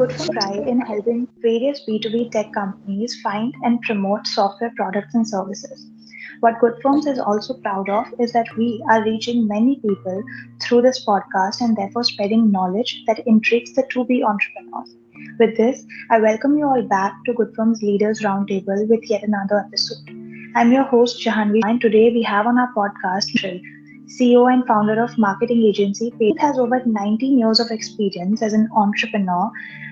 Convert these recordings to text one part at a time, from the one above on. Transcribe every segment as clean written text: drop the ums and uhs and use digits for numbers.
Goodfirms pride in helping various B2B tech companies find and promote software products and services. What Goodfirms is also proud of is that we are reaching many people through this podcast and therefore spreading knowledge that intrigues the to-be entrepreneurs. With this, I welcome you all back to Goodfirms Leaders Roundtable with yet another episode. I'm your host Jahanvi, and today we have on our podcast CEO and founder of marketing agency Page has over 19 years of experience as an entrepreneur,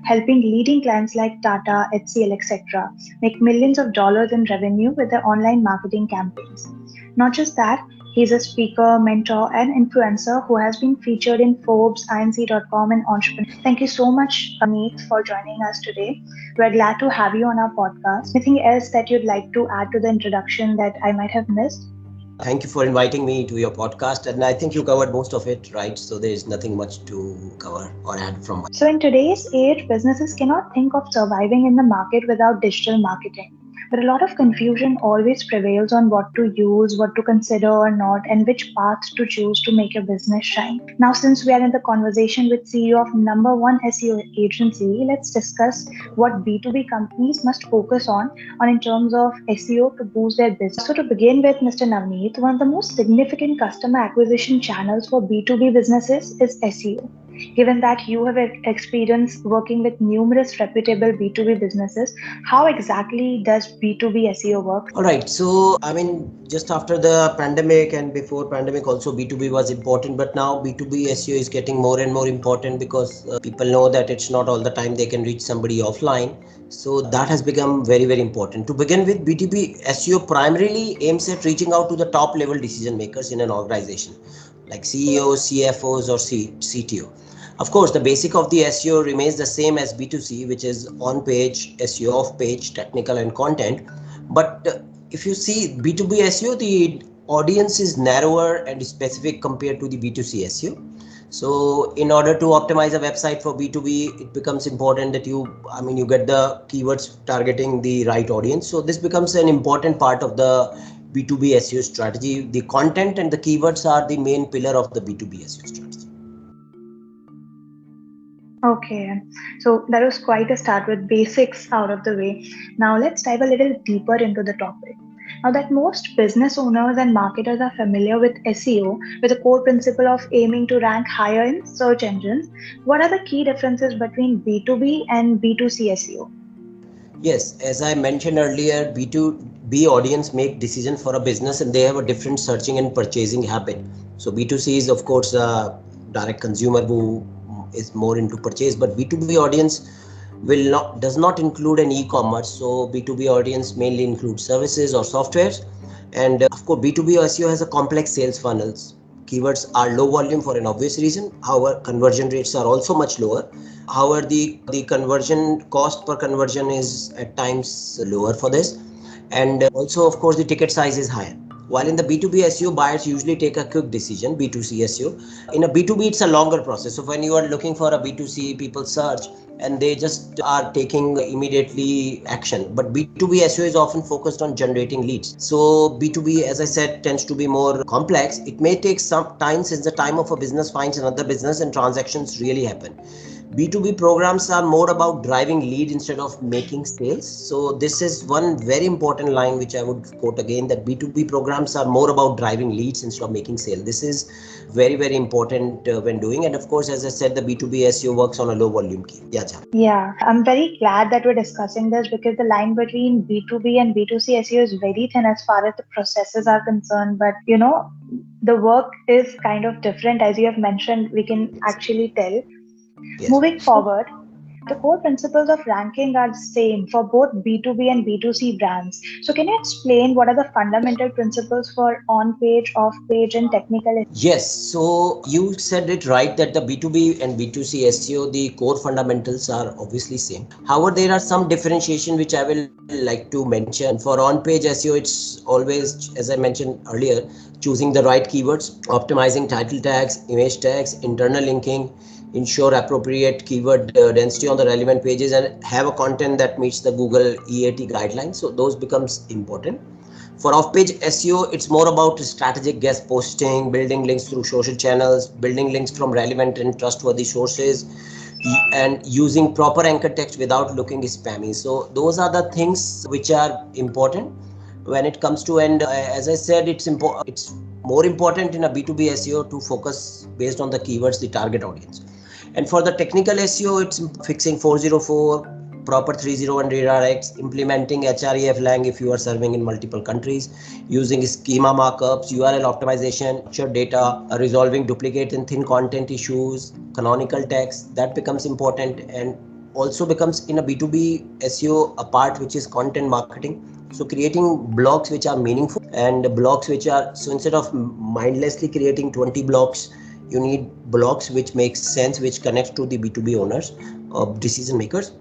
helping leading clients like TATA, HCL, etc. make millions of dollars in revenue with their online marketing campaigns. Not just that, he's a speaker, mentor, and influencer who has been featured in Forbes, AInSEO.com, and Entrepreneur. Thank you so much, Navneet, for joining us today. We're glad to have you on our podcast. Anything else that you'd like to add to the introduction that I might have missed? Thank you for inviting me to your podcast, and I think you covered most of it, right? So there is nothing much to cover or add from my. So in today's age, businesses cannot think of surviving in the market without digital marketing. But a lot of confusion always prevails on what to use, what to consider or not, and which paths to choose to make your business shine. Now, since we are in the conversation with CEO of number one SEO agency, let's discuss what B2B companies must focus on in terms of SEO to boost their business. So to begin with, Mr. Navneet, one of the most significant customer acquisition channels for B2B businesses is SEO. Given that you have experience working with numerous reputable B2B businesses, how exactly does B2B SEO work? All right. So, just after the pandemic and before pandemic also B2B was important, but now B2B SEO is getting more and more important because people know that it's not all the time they can reach somebody offline. So that has become very, very important. To begin with, B2B SEO primarily aims at reaching out to the top level decision makers in an organization, like CEOs, CFOs, or CTO. Of course, the basic of the SEO remains the same as B2C, which is on-page, SEO off-page, technical and content. But if you see B2B SEO, the audience is narrower and specific compared to the B2C SEO. So in order to optimize a website for B2B, it becomes important that you get the keywords targeting the right audience. So this becomes an important part of the B2B SEO strategy. The content and the keywords are the main pillar of the B2B SEO strategy. Okay, so that was quite a start with basics out of the way. Now let's dive a little deeper into the topic. Now that most business owners and marketers are familiar with SEO, with the core principle of aiming to rank higher in search engines, what are the key differences between B2B and B2C SEO? Yes, as I mentioned earlier, B2B audience make decision for a business and they have a different searching and purchasing habit. So B2C is of course a direct consumer who is more into purchase, but B2B audience does not include an e-commerce. So B2B audience mainly includes services or softwares, and of course B2B SEO has a complex sales funnels. Keywords are low volume for an obvious reason. However, conversion rates are also much lower. However, the conversion cost per conversion is at times lower for this, and also of course the ticket size is higher. While in the B2B SEO, buyers usually take a quick decision, B2C SEO. In a B2B, it's a longer process. So when you are looking for a B2C, people search and they just are taking immediately action. But B2B SEO is often focused on generating leads. So B2B, as I said, tends to be more complex. It may take some time since the time of a business finds another business and transactions really happen. B2B programs are more about driving lead instead of making sales. So this is one very important line which I would quote again, that B2B programs are more about driving leads instead of making sales. This is very, very important when doing. And of course, as I said, the B2B SEO works on a low volume key. Yeah, I'm very glad that we're discussing this because the line between B2B and B2C SEO is very thin as far as the processes are concerned. But the work is kind of different. As you have mentioned, we can actually tell. Yes. Moving forward, the core principles of ranking are the same for both B2B and B2C brands. So can you explain what are the fundamental principles for on-page, off-page, and technical? Yes, so you said it right that the B2B and B2C SEO, the core fundamentals are obviously same. However, there are some differentiation which I will like to mention. For on-page SEO, it's always, as I mentioned earlier, choosing the right keywords, optimizing title tags, image tags, internal linking, ensure appropriate keyword density on the relevant pages, and have a content that meets the Google EAT guidelines. So those becomes important. For off-page SEO, it's more about strategic guest posting, building links through social channels, building links from relevant and trustworthy sources, and using proper anchor text without looking spammy. So those are the things which are important when it comes to, and as I said, it's more important in a B2B SEO to focus based on the keywords, the target audience. And for the technical SEO, it's fixing 404, proper 301 redirects, implementing href lang if you are serving in multiple countries, using schema markups, URL optimization, structured data, resolving duplicate and thin content issues, canonical text, that becomes important, and also becomes in a B2B SEO a part which is content marketing. So creating blogs which are meaningful and blogs which are, so instead of mindlessly creating 20 blogs, you need blogs which makes sense, which connects to the B2B owners, decision makers,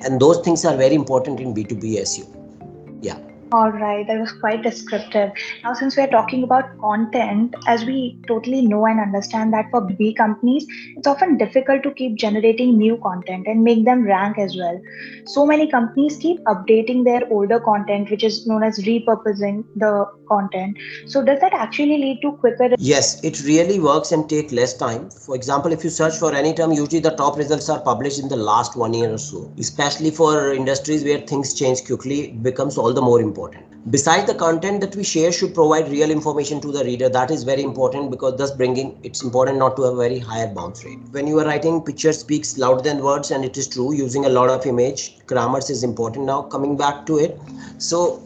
and those things are very important in B2B SEO. Yeah. All right, that was quite descriptive. Now, since we are talking about content, as we totally know and understand that for B companies, it's often difficult to keep generating new content and make them rank as well. So many companies keep updating their older content, which is known as repurposing the content. So, does that actually lead to quicker? Yes, it really works and take less time. For example, if you search for any term, usually the top results are published in the last 1 year or so. Especially for industries where things change quickly, it becomes all the more important. Besides, the content that we share should provide real information to the reader. That is very important, because thus it's important not to have a very higher bounce rate. When you are writing, picture speaks louder than words, and it is true. Using a lot of image, grammars is important. Now coming back to it, so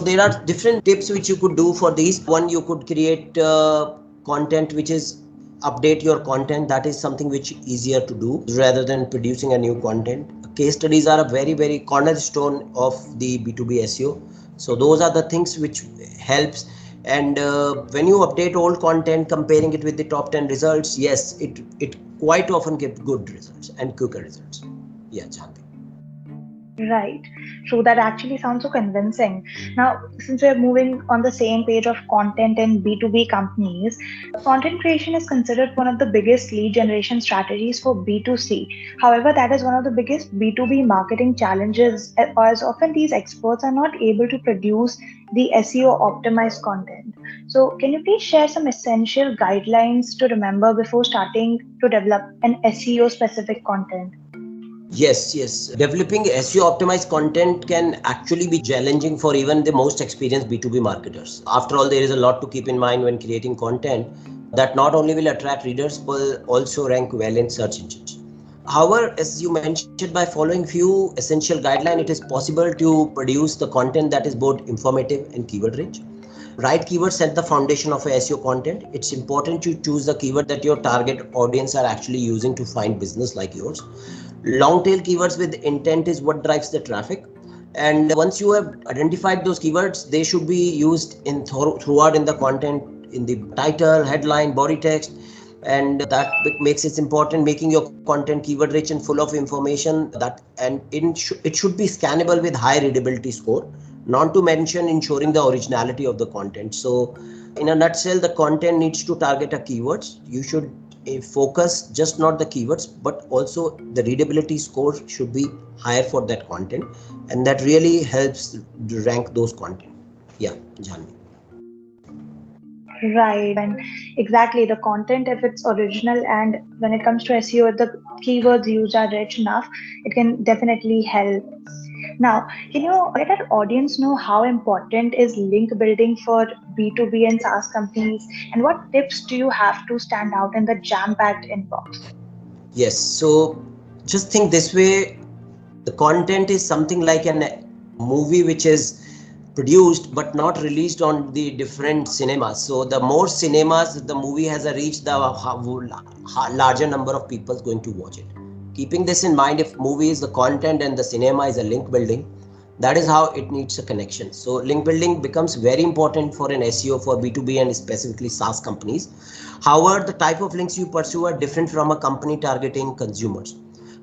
there are different tips which you could do for these. One, you could create content which is update your content. That is something which is easier to do rather than producing a new content. Case studies are a very, very cornerstone of the B2B SEO. So those are the things which helps. And when you update old content, comparing it with the top 10 results, yes, it quite often gives good results and quicker results. Yeah, Janvi. Right. So that actually sounds so convincing. Now, since we're moving on the same page of content in B2B companies, content creation is considered one of the biggest lead generation strategies for B2C. However, that is one of the biggest B2B marketing challenges, as often these experts are not able to produce the SEO optimized content. So, can you please share some essential guidelines to remember before starting to develop an SEO specific content? Yes. Developing SEO optimized content can actually be challenging for even the most experienced B2B marketers. After all, there is a lot to keep in mind when creating content that not only will attract readers but also rank well in search engines. However, as you mentioned, by following few essential guidelines, it is possible to produce the content that is both informative and keyword rich. Right keywords set the foundation of a SEO content. It's important to choose the keyword that your target audience are actually using to find business like yours. Long tail keywords with intent is what drives the traffic. And once you have identified those keywords, they should be used in throughout in the content, in the title, headline, body text. And that makes it important, making your content keyword rich and full of information, it should be scannable with high readability score, not to mention ensuring the originality of the content. So in a nutshell, the content needs to target a keywords. You should focus just not the keywords, but also the readability score should be higher for that content, and that really helps rank those content. Yeah, Janvi. Right, and exactly the content, if it's original and when it comes to SEO, if the keywords used are rich enough, it can definitely help. Now, can you let our audience know how important is link building for B2B and SaaS companies, and what tips do you have to stand out in the jam-packed inbox? Yes, so just think this way, the content is something like a movie which is produced but not released on the different cinemas. So the more cinemas the movie has a reach, the larger number of people is going to watch it. Keeping this in mind, if movie is the content and the cinema is a link building, that is how it needs a connection. So link building becomes very important for an SEO for B2B and specifically SaaS companies. However, the type of links you pursue are different from a company targeting consumers.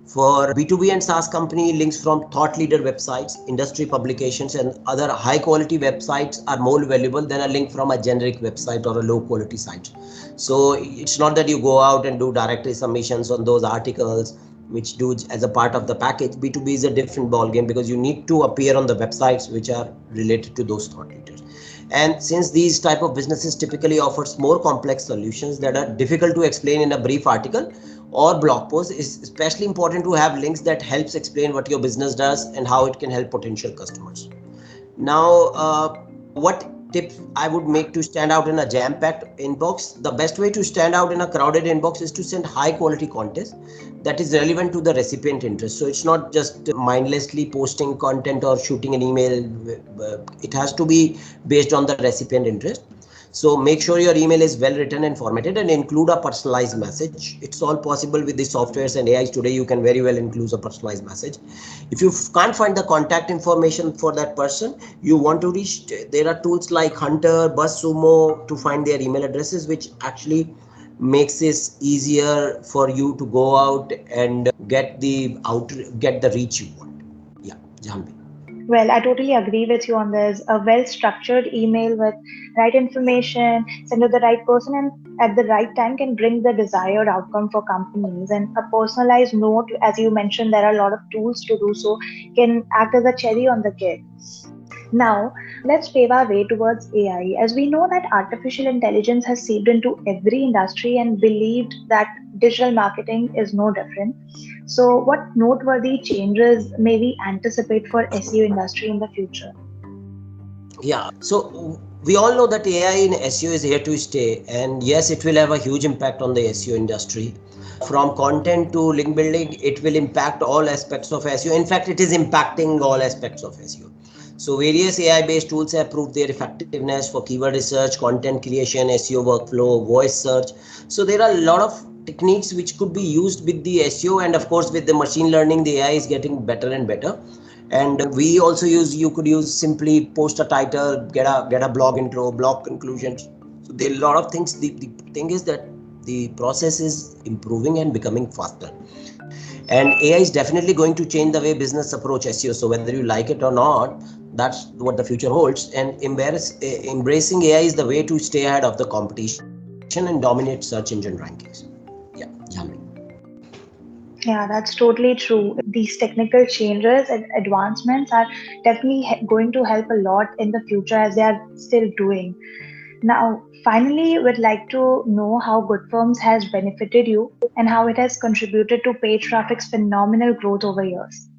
For B2B and SaaS company, links from thought leader websites, industry publications, and other high quality websites are more valuable than a link from a generic website or a low quality site. So it's not that you go out and do directory submissions on those articles which do as a part of the package. B2B is a different ball game because you need to appear on the websites which are related to those thought leaders. And since these type of businesses typically offers more complex solutions that are difficult to explain in a brief article or blog post, it's especially important to have links that helps explain what your business does and how it can help potential customers. Now, what tips I would make to stand out in a jam-packed inbox? The best way to stand out in a crowded inbox is to send high-quality content that is relevant to the recipient interest. So it's not just mindlessly posting content or shooting an email. It has to be based on the recipient interest. So make sure your email is well written and formatted, and include a personalized message. It's all possible with the softwares and AIs today. You can very well include a personalized message. If you can't find the contact information for that person you want to reach, there are tools like Hunter, BuzzSumo to find their email addresses, which actually makes this easier for you to go out and get the reach you want. Yeah, Janvi. Well, I totally agree with you on this. A well structured email with right information, sent to the right person and at the right time can bring the desired outcome for companies. And a personalized note, as you mentioned, there are a lot of tools to do so, can act as a cherry on the cake. Now, let's pave our way towards AI. As we know that artificial intelligence has seeped into every industry and believed that digital marketing is no different. So, what noteworthy changes may we anticipate for SEO industry in the future? Yeah, so we all know that AI in SEO is here to stay, and yes, it will have a huge impact on the SEO industry. From content to link building, it will impact all aspects of SEO. In fact, it is impacting all aspects of SEO. So various AI-based tools have proved their effectiveness for keyword research, content creation, SEO workflow, voice search. So there are a lot of techniques which could be used with the SEO, and of course with the machine learning, the AI is getting better and better. And we also you could use simply post a title, get a blog intro, blog conclusions. So there are a lot of things. The thing is that the process is improving and becoming faster. And AI is definitely going to change the way business approach SEO. So whether you like it or not, that's what the future holds. And embracing AI is the way to stay ahead of the competition and dominate search engine rankings. Yeah, Janvi. Yeah, that's totally true. These technical changes and advancements are definitely going to help a lot in the future as they are still doing. Now, finally, we'd like to know how Goodfirms has benefited you and how it has contributed to page traffic's phenomenal growth over years.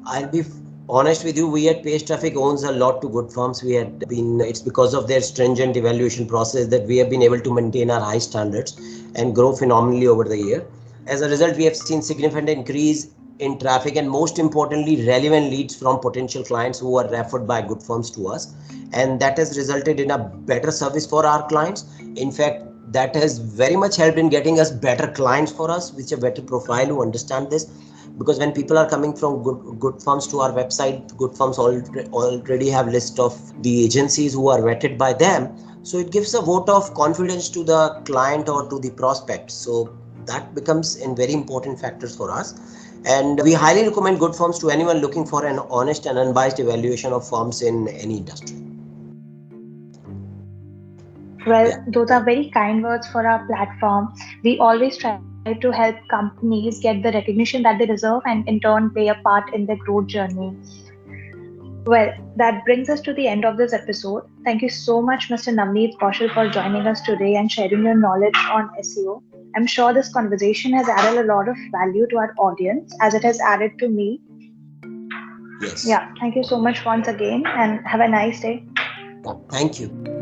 I'll be honest with you, we at PageTraffic owns a lot to Goodfirms. It's because of their stringent evaluation process that we have been able to maintain our high standards and grow phenomenally over the year. As a result, we have seen significant increase in traffic and most importantly, relevant leads from potential clients who are referred by Goodfirms to us. And that has resulted in a better service for our clients. In fact, that has very much helped in getting us better clients for us, which a better profile who understand this, because when people are coming from Goodfirms to our website, Goodfirms already have list of the agencies who are vetted by them, so it gives a vote of confidence to the client or to the prospect. So that becomes a very important factors for us, and we highly recommend Goodfirms to anyone looking for an honest and unbiased evaluation of firms in any industry. Well, those are very kind words for our platform. We always try to help companies get the recognition that they deserve and in turn play a part in their growth journey. Well, that brings us to the end of this episode. Thank you so much, Mr. Navneet Kaushal, for joining us today and sharing your knowledge on SEO. I'm sure this conversation has added a lot of value to our audience as it has added to me. Yes. Yeah, thank you so much once again and have a nice day. Thank you.